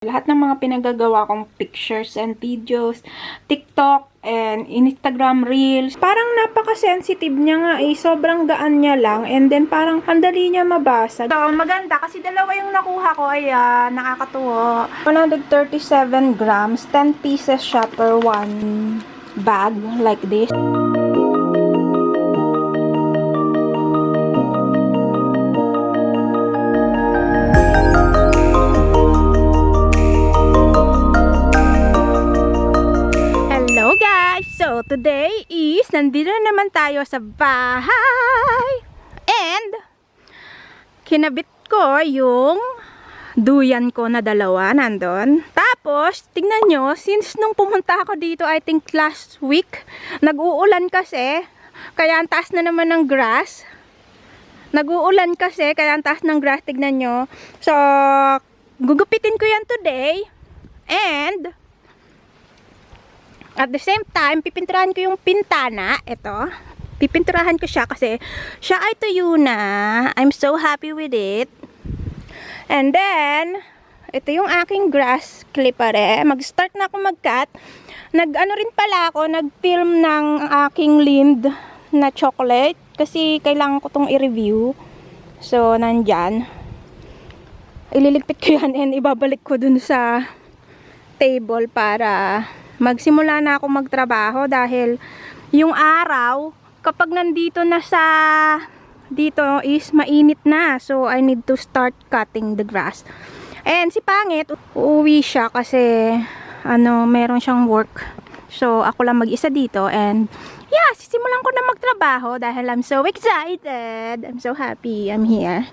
Lahat ng mga pinagagawa kong pictures and videos, TikTok and Instagram Reels, parang napaka-sensitive niya nga eh. Sobrang gaan niya lang and then parang andali niya mabasa. So, maganda kasi dalawa yung nakuha ko. Ayan, nakakatuwa. 137 grams, 10 pieces siya per one bag like this. So, today is, nandito na naman tayo sa bahay. And, kinabit ko yung duyan ko na dalawa, nandun. Tapos, tingnan nyo, since nung pumunta ako dito, I think last week, nag-uulan kasi, kaya ang taas na naman ng grass. Nag-uulan kasi, kaya ang taas ng grass, tignan nyo. So, gugupitin ko yan today. And, at the same time, pipinturahan ko yung pintana. Ito. Pipinturahan ko siya kasi siya ay tuyo na. I'm so happy with it. And then, ito yung aking grass clipper. Mag-start na ako mag-cut. Nag-ano rin pala ako, nag-film ng aking Lind na chocolate. Kasi kailangan ko tong i-review. So, nandyan. Ililigpit ko yan and ibabalik ko dun sa table para magsimula na ako magtrabaho dahil yung araw kapag nandito na sa dito is mainit na, so I need to start cutting the grass. And si Pangit uuwi siya kasi meron siyang work, so ako lang mag-isa dito and yeah, sisimulan ko na magtrabaho dahil I'm so excited, I'm so happy I'm here.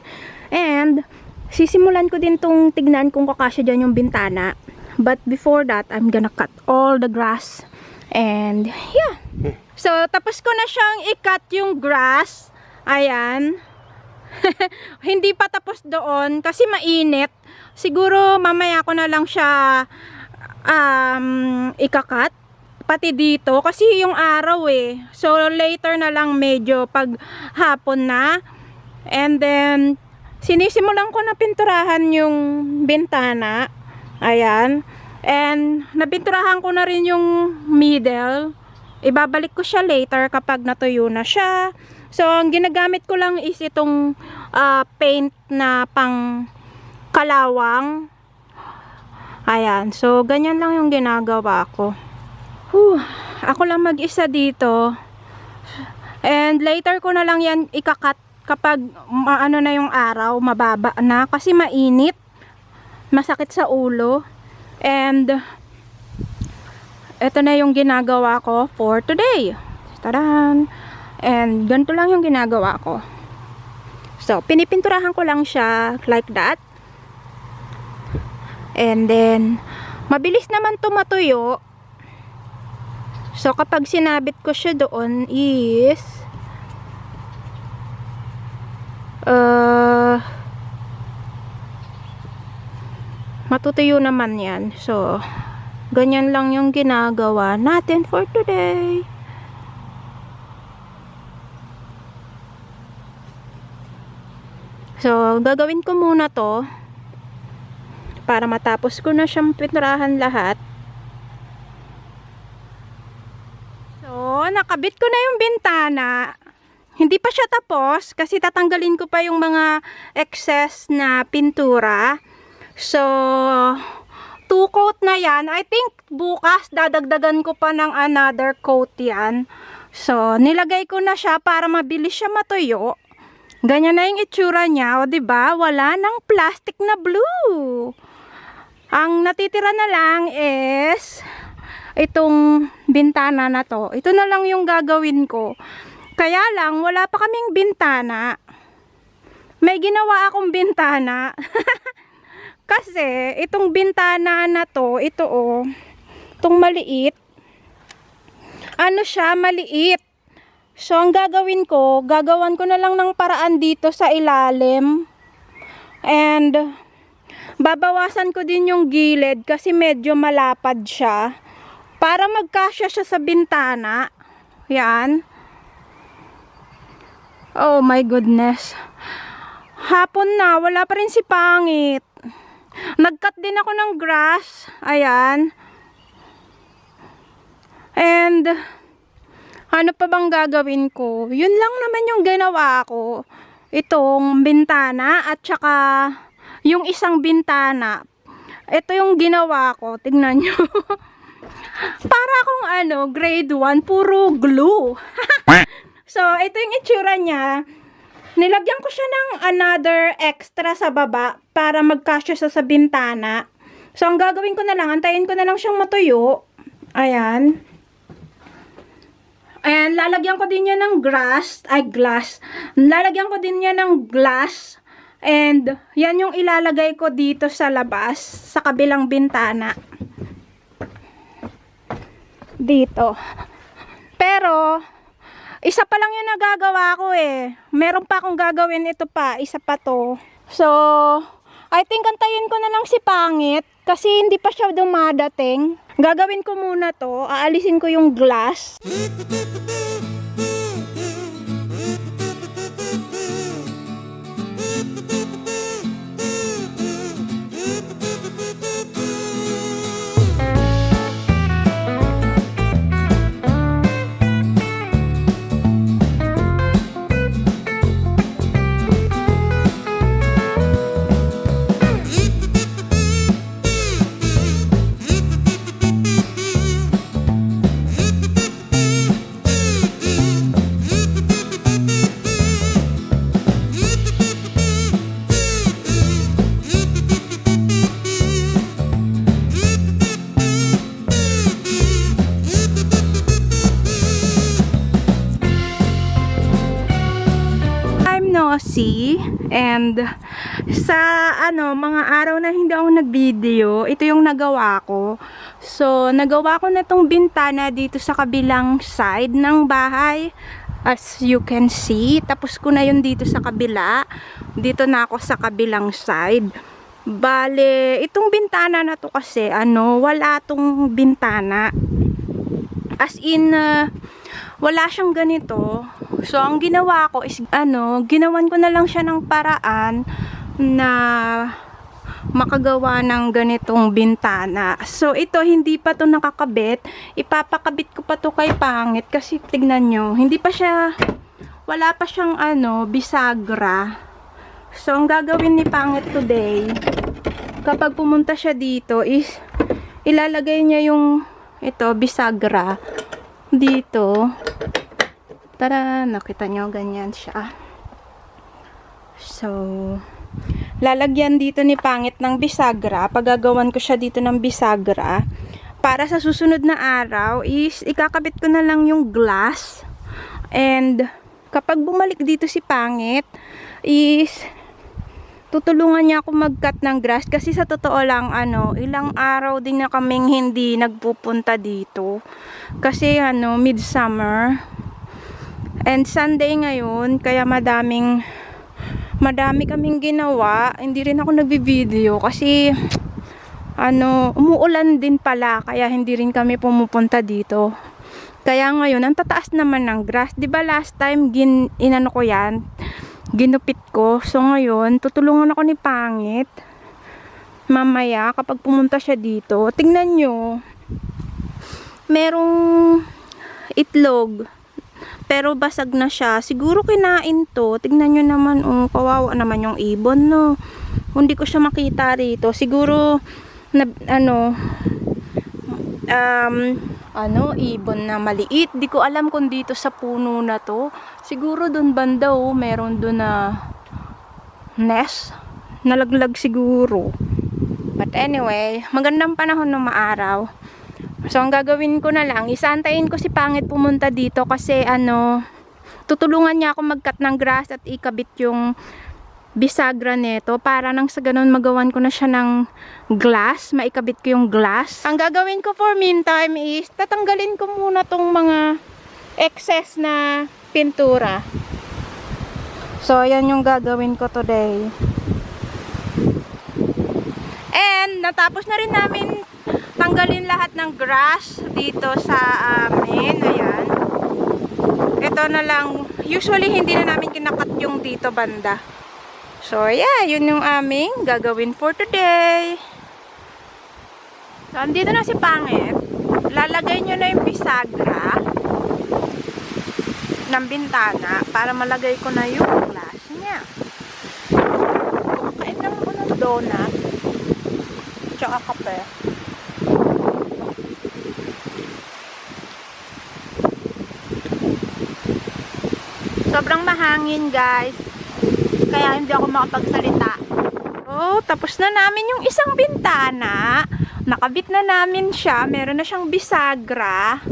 And sisimulan ko din tong tignan kung kakasya dyan yung bintana. But before that, I'm gonna cut all the grass. And, yeah. So, tapos ko na siyang i-cut yung grass. Ayan. Hindi pa tapos doon kasi mainit. Siguro, mamaya ko na lang siya ika-cut. Pati dito. Kasi yung araw eh. So, later na lang medyo pag hapon na. And then, sinisimulan ko na pinturahan yung bintana. Ayan. And nabinturahan ko na rin yung middle. Ibabalik ko siya later kapag natuyo na siya. So, ang ginagamit ko lang is itong paint na pang kalawang. Ayan. So, ganyan lang yung ginagawa ko. Ako lang mag-isa dito. And later ko na lang yan ikakat kapag ano na yung araw, mababa na. Kasi mainit. Masakit sa ulo. And ito na yung ginagawa ko for today. Taran! And ganito lang yung ginagawa ko. So, pinipinturahan ko lang siya like that. And then mabilis naman tumatuyo. So, kapag sinabit ko siya doon is matutuyo naman yan. So, ganyan lang yung ginagawa natin for today. So, gagawin ko muna to para matapos ko na siyang pinturahan lahat. So, nakabit ko na yung bintana. Hindi pa siya tapos kasi tatanggalin ko pa yung mga excess na pintura. So, 2 coat na yan. I think bukas dadagdagan ko pa ng another coat yan. So, nilagay ko na siya para mabilis siya matuyo. Ganyan na yung itsura niya. O, diba? Wala nang plastic na blue. Ang natitira na lang is itong bintana na to. Ito na lang yung gagawin ko. Kaya lang, wala pa kaming bintana. May ginawa akong bintana. Kasi, itong bintana na to, ito itong maliit, siya, maliit. So, ang gagawin ko, gagawan ko na lang ng paraan dito sa ilalim. And, babawasan ko din yung gilid kasi medyo malapad siya. Para magkasya siya sa bintana. Yan. Oh my goodness. Hapon na, wala pa rin si Pangit. Nag-cut din ako ng grass. Ayan. And, ano pa bang gagawin ko? Yun lang naman yung ginawa ko. Itong bintana at saka yung isang bintana. Ito yung ginawa ko. Tignan nyo. Para akong grade 1, puro glue. So, ito yung itsura niya. Nilagyan ko siya ng another extra sa baba para magkasya sa bintana. So, ang gagawin ko na lang, antayin ko na lang siyang matuyo. Ayan. And lalagyan ko din yan ng glass. Lalagyan ko din yan ng glass. And yan yung ilalagay ko dito sa labas, sa kabilang bintana. Dito. Pero, isa pa lang yung nagagawa ko eh. Meron pa akong gagawin, ito pa. Isa pa to. So, I think antayin ko na lang si Pangit. Kasi hindi pa siya dumadating. Gagawin ko muna to. Aalisin ko yung glass. And sa mga araw na hindi ako nag-video, ito yung nagawa ko. So, nagawa ko na tong bintana dito sa kabilang side ng bahay. As you can see, tapos ko na yun dito sa kabila. Dito na ako sa kabilang side. Bale, itong bintana na to kasi, wala tong bintana. As in, wala siyang ganito. So, ang ginawa ko is, ginawan ko na lang siya ng paraan na makagawa ng ganitong bintana. So, ito, hindi pa to nakakabit. Ipapakabit ko pa to kay Pangit kasi tignan nyo, hindi pa siya, wala pa siyang, bisagra. So, ang gagawin ni Pangit today, kapag pumunta siya dito is, ilalagay niya yung, bisagra dito. Tara, nakita nyo, ganyan siya. So, lalagyan dito ni Pangit ng bisagra. Pagagawan ko siya dito ng bisagra. Para sa susunod na araw is, ikakabit ko na lang yung glass. And, kapag bumalik dito si Pangit, is, tutulungan niya ako mag-cut ng grass. Kasi sa totoo lang, ilang araw din na kaming hindi nagpupunta dito. Kasi, midsummer. And Sunday ngayon, kaya madami kaming ginawa. Hindi rin ako nagbi-video kasi umuulan din pala, kaya hindi rin kami pumupunta dito. Kaya ngayon, ang tataas naman ng grass. 'Di ba last time inano ko 'yan? Ginupit ko. So ngayon, tutulungan ako ni Pangit. Mamaya kapag pumunta siya dito, tingnan nyo. Merong itlog. Pero basag na siya. Siguro kinain to. Tignan nyo naman, kawawa naman yung ibon, no. Hindi ko siya makita rito. Siguro, ibon na maliit. Di ko alam kung dito sa puno na to. Siguro dun banda, meron dun na nest. Nalaglag siguro. But anyway, magandang panahon ng maaraw. So, ang gagawin ko na lang, isantayin ko si Pangit pumunta dito kasi tutulungan niya ako mag-cut ng grass at ikabit yung bisagra nito para nang sa ganun magawan ko na siya ng glass, maikabit ko yung glass. Ang gagawin ko for meantime is, tatanggalin ko muna tong mga excess na pintura. So, ayan yung gagawin ko today. And, natapos na rin namin tanggalin lahat ng grass dito sa amin. Ayan. Ito na lang. Usually, hindi na namin kinakat yung dito banda. So, yeah, yun yung aming gagawin for today. So, andito na si Pangit. Lalagay nyo na yung bisagra ng bintana para malagay ko na yung glass niya. Kumakain lang ako ng donut tsaka kape. Sobrang mahangin, guys. Kaya hindi ako makapagsalita. Oh, tapos na namin yung isang bintana. Nakabit na namin siya. Meron na siyang bisagra.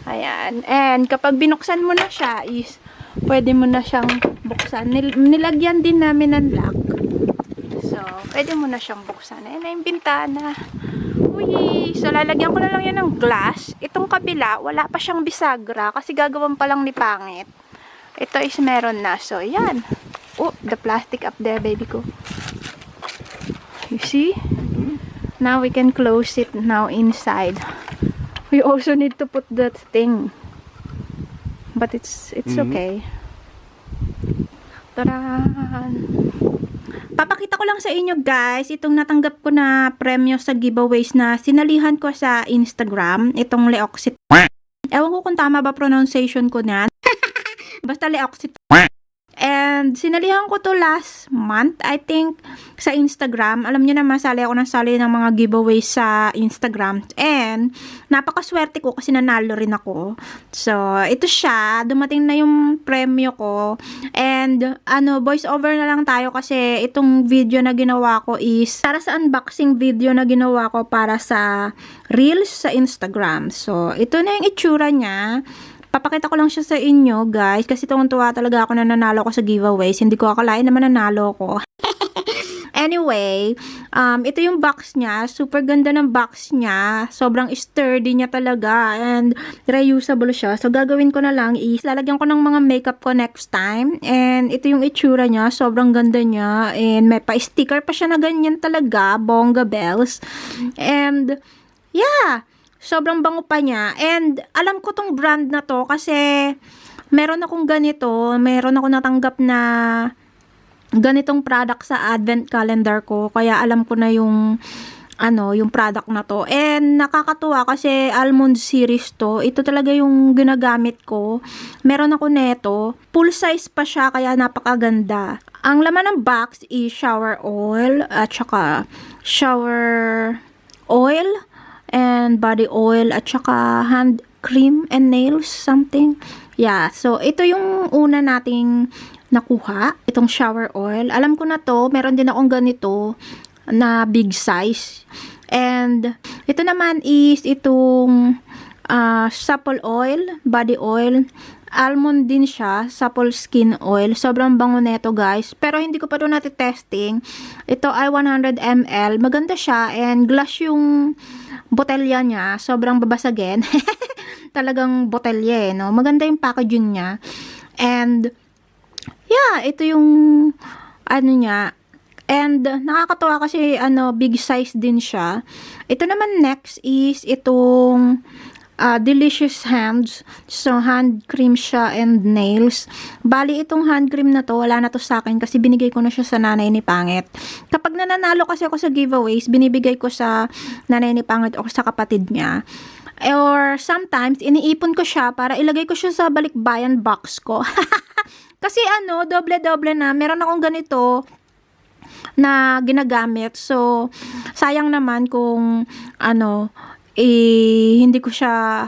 Ayan. And kapag binuksan mo na siya is pwede mo na siyang buksan. Nilagyan din namin ng lock. So, pwede mo na siyang buksan. Ayan na yung bintana. Uy. So, lalagyan ko na lang yan ng glass. Itong kabila, wala pa siyang bisagra kasi gagawan pa lang ni Pangit. Ito is meron na. So, yan. Oh, the plastic up there, baby ko. You see? Now we can close it now inside. We also need to put that thing. But it's okay. Taran! Papakita ko lang sa inyo, guys, itong natanggap ko na premyo sa giveaways na sinalihan ko sa Instagram. Itong Leoxit. Ewan ko kung tama ba pronunciation ko niyan. Basta Leoxit. And sinalihan ko to last month, I think, sa Instagram. Alam niyo na, masali ako ng sali ng mga giveaways sa Instagram. And napakaswerte ko kasi nanalo rin ako. So, ito siya. Dumating na yung premyo ko. And, voice over na lang tayo kasi itong video na ginawa ko is para sa unboxing video na ginawa ko para sa Reels sa Instagram. So, ito na yung itsura niya. Papakita ko lang siya sa inyo, guys, kasi tuwang-tuwa talaga ako na nanalo ko sa giveaways. Hindi ko akalain naman nanalo ko. Anyway, ito yung box niya. Super ganda ng box niya. Sobrang sturdy niya talaga and reusable siya. So, gagawin ko na lang is lalagyan ko ng mga makeup ko next time. And ito yung itsura niya. Sobrang ganda niya. And may pa-sticker pa siya na ganyan talaga. Bongga bells. And, yeah. Sobrang bango pa niya. And, alam ko tong brand na to kasi meron akong ganito. Meron ako natanggap na ganitong product sa advent calendar ko. Kaya alam ko na yung yung product na to. And, nakakatuwa kasi almond series to. Ito talaga yung ginagamit ko. Meron ako neto. Full size pa siya kaya napakaganda. Ang laman ng box is shower oil at saka shower oil and body oil at saka hand cream and nails something. Yeah, so ito yung una nating nakuha, itong shower oil. Alam ko na to, meron din akong ganito na big size. And ito naman is itong supple oil, body oil. Almond din siya, supple skin oil. Sobrang bango neto, guys. Pero hindi ko pa ito natitesting. Ito ay 100 ml. Maganda siya and glass yung botelya niya. Sobrang babasagin. Talagang botelya no? Maganda yung packaging niya. And, yeah, ito yung niya. And, nakakatawa kasi, big size din siya. Ito naman next is itong Delicious Hands. So, hand cream siya and nails. Bali, itong hand cream na to, wala na to sa akin kasi binigay ko na siya sa nanay ni Pangit. Kapag nananalo kasi ako sa giveaways, binibigay ko sa nanay ni Pangit o sa kapatid niya. Or sometimes, iniipon ko siya para ilagay ko siya sa balikbayan box ko. Kasi doble-doble na. Meron akong ganito na ginagamit. So, sayang naman kung hindi ko siya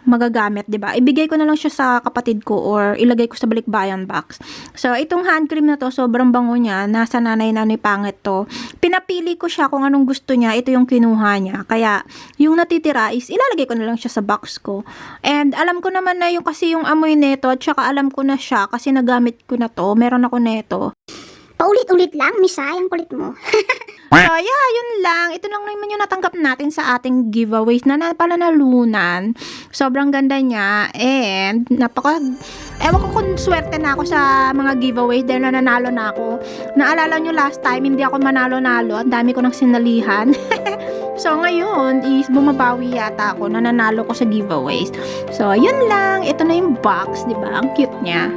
magagamit, 'di ba? Ibigay ko na lang siya sa kapatid ko or ilagay ko sa balikbayan box. So, itong hand cream na to, sobrang bango niya. Nasa nanay na ni Pangit to. Pinapili ko siya kung anong gusto niya. Ito yung kinuha niya. Kaya, yung natitira is ilalagay ko na lang siya sa box ko. And, alam ko naman na yung kasi yung amoy neto, at saka alam ko na siya kasi nagamit ko na to. Meron ako neto. Paulit-ulit lang, Misay, ang kulit mo. So, yeah, yun lang. Ito lang naman yung natanggap natin sa ating giveaways na pala nalunan. Sobrang ganda niya. And, ewan ko kung swerte na ako sa mga giveaways dahil nanalo na ako. Naalala nyo last time, hindi ako manalo-nalo. Ang dami ko ng sinalihan. So, ngayon is bumabawi yata ako na nanalo ko sa giveaways. So, yun lang. Ito na yung box, di ba? Ang cute niya.